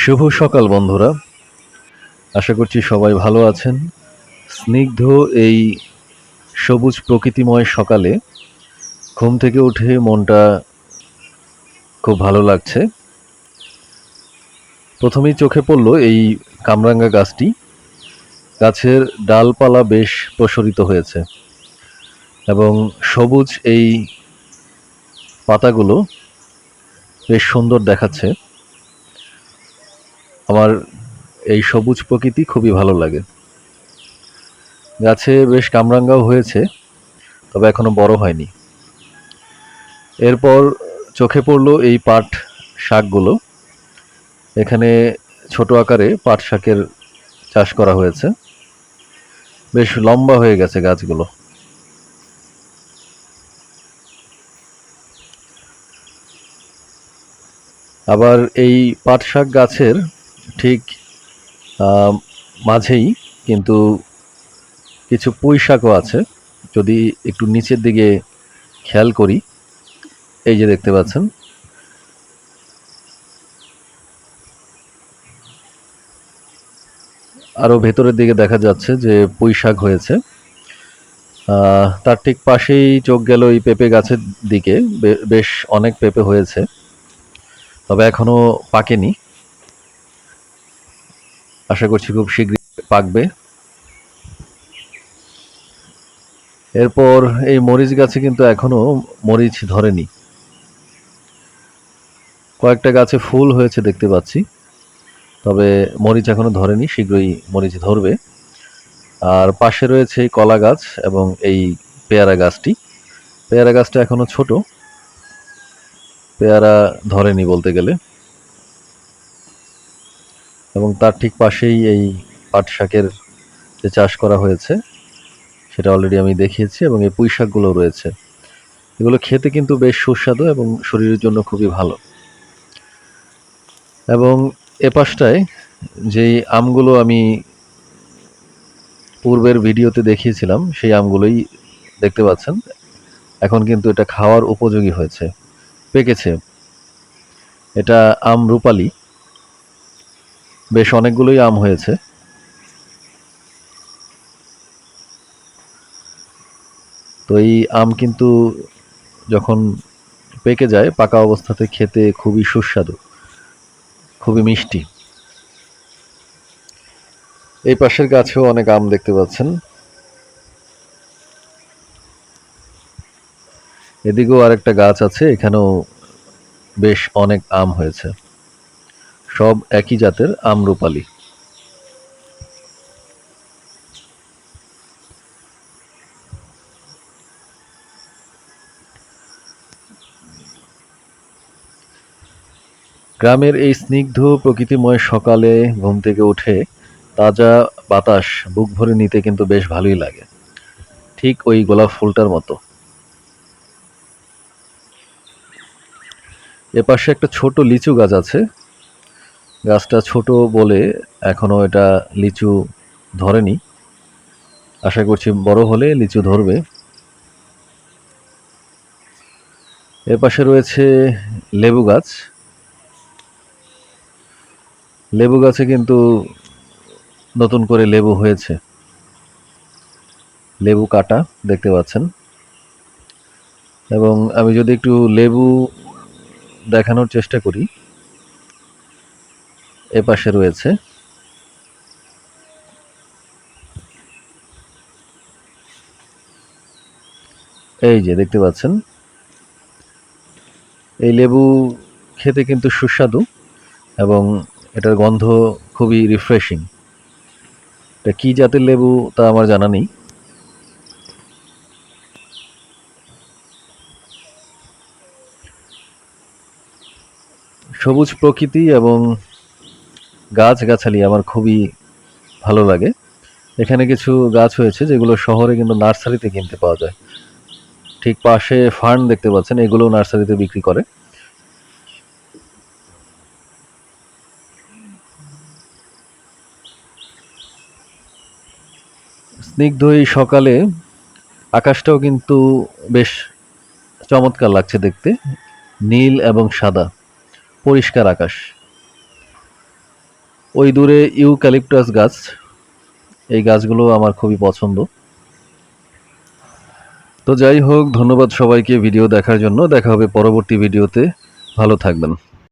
শুভ সকাল বন্ধুরা, আশা করছি সবাই ভালো আছেন। স্নিগ্ধ এই সবুজ প্রকৃতিময় সকালে ঘুম থেকে উঠে মনটা খুব ভালো লাগছে। প্রথমেই চোখে পড়ল এই কামরাঙ্গা গাছটি। গাছের ডালপালা বেশ প্রসারিত হয়েছে এবং সবুজ এই পাতাগুলো বেশ সুন্দর দেখাচ্ছে। আমার এই সবুজ প্রকৃতি খুবই ভালো লাগে। গাছে বেশ কামরাঙ্গাও হয়েছে, তবে এখনো বড় হয়নি। এরপর চোখে পড়লো এই পাট শাকগুলো। এখানে ছোট আকারে পাট শাকের চাষ করা হয়েছে, বেশ লম্বা হয়ে গেছে গাছগুলো। আবার এই পাট শাক গাছের ঠিক মাঝেই কিন্তু কিছু পুঁই শাকও আছে। যদি একটু নিচের দিকে খেয়াল করি, এই যে দেখতে পাচ্ছেন, আরও ভেতরের দিকে দেখা যাচ্ছে যে পুঁই শাক হয়েছে। তার ঠিক পাশেই চোখ গেল এই পেঁপে গাছের দিকে। বেশ অনেক পেঁপে হয়েছে, তবে এখনো পাকেনি। আশা করছি খুব শীঘ্রই পাকবে। এরপর এই মরিচ গাছে কিন্তু এখনো মরিচ ধরেনি। কয়েকটা গাছে ফুল হয়েছে দেখতে পাচ্ছি, তবে মরিচ এখনো ধরেনি, শীঘ্রই মরিচ ধরবে। আর পাশে রয়েছে এই কলা গাছ এবং এই পেয়ারা গাছটি। পেয়ারা গাছটা এখনো ছোট, পেয়ারা ধরেনি বলতে গেলে। এবং তার ঠিক পাশেই এই পাট শাকের যে চাষ করা হয়েছে সেটা অলরেডি আমি দেখিয়েছি, এবং এই পুঁই শাকগুলো রয়েছে। এগুলো খেতে কিন্তু বেশ সুস্বাদু এবং শরীরের জন্য খুবই ভালো। এবং এ পাশটায় যেই আমগুলো আমি পূর্বের ভিডিওতে দেখিয়েছিলাম সেই আমগুলোই দেখতে পাচ্ছেন। এখন কিন্তু এটা খাওয়ার উপযোগী হয়েছে, পেকেছে। এটা আম রূপালী, বেশ অনেকগুলোই আম হয়েছে। তো এই আম কিন্তু যখন পেকে যায় পাকা অবস্থাতে খেতে খুবই সুস্বাদু, খুবই মিষ্টি। এই পাশের গাছেও অনেক আম দেখতে পাচ্ছেন। এদিকেও আরেকটা গাছ আছে, এখানেও বেশ অনেক আম হয়েছে। সব একই জাতের আমরুপালি। গ্রামের এই স্নিগ্ধ প্রকৃতিময় সকালে ঘুম থেকে উঠে তাজা বাতাস বুক ভরে নিতে কিন্তু বেশ ভালোই লাগে, ঠিক ওই গোলাপ ফুলটার মতো। এপাশে একটা ছোট লিচু গাছ আছে। গাছটা ছোট বলে এখনো এটা লিচু ধরেনি। আশা করছি বড় হলে লিচু ধরবে। এপাশে রয়েছে লেবু গাছ। লেবু গাছে কিন্তু নতুন করে লেবু হয়েছে, লেবু কাটা দেখতে পাচ্ছেন। এবং আমি যদি একটু লেবু দেখানোর চেষ্টা করি, এপাশে রয়েছে, এই যে দেখতে পাচ্ছেন। এই লেবু খেতে কিন্তু সুস্বাদু এবং এটার গন্ধ খুবই রিফ্রেশিং। এটা কি জাতের লেবু তা আমার জানা নেই। সবুজ প্রকৃতি এবং গাছগাছালি আমার খুবই ভালো লাগে। এখানে কিছু গাছ হয়েছে যেগুলো শহরে কিন্তু নার্সারিতে কিনতে পাওয়া যায়। ঠিক পাশে ফার্ন দেখতে পাচ্ছেন, এগুলো নার্সারিতে বিক্রি করে। স্নিগ্ধ এই সকালে আকাশটাও কিন্তু বেশ চমৎকার লাগছে দেখতে, নীল এবং সাদা, পরিষ্কার আকাশ। ওই দূরে ইউক্যালিপটাস গাছ, এই গাছগুলো আমার খুবই পছন্দ। তো যাই হোক, ধন্যবাদ সবাইকে ভিডিও দেখার জন্য। দেখা হবে পরবর্তী ভিডিওতে। ভালো থাকবেন।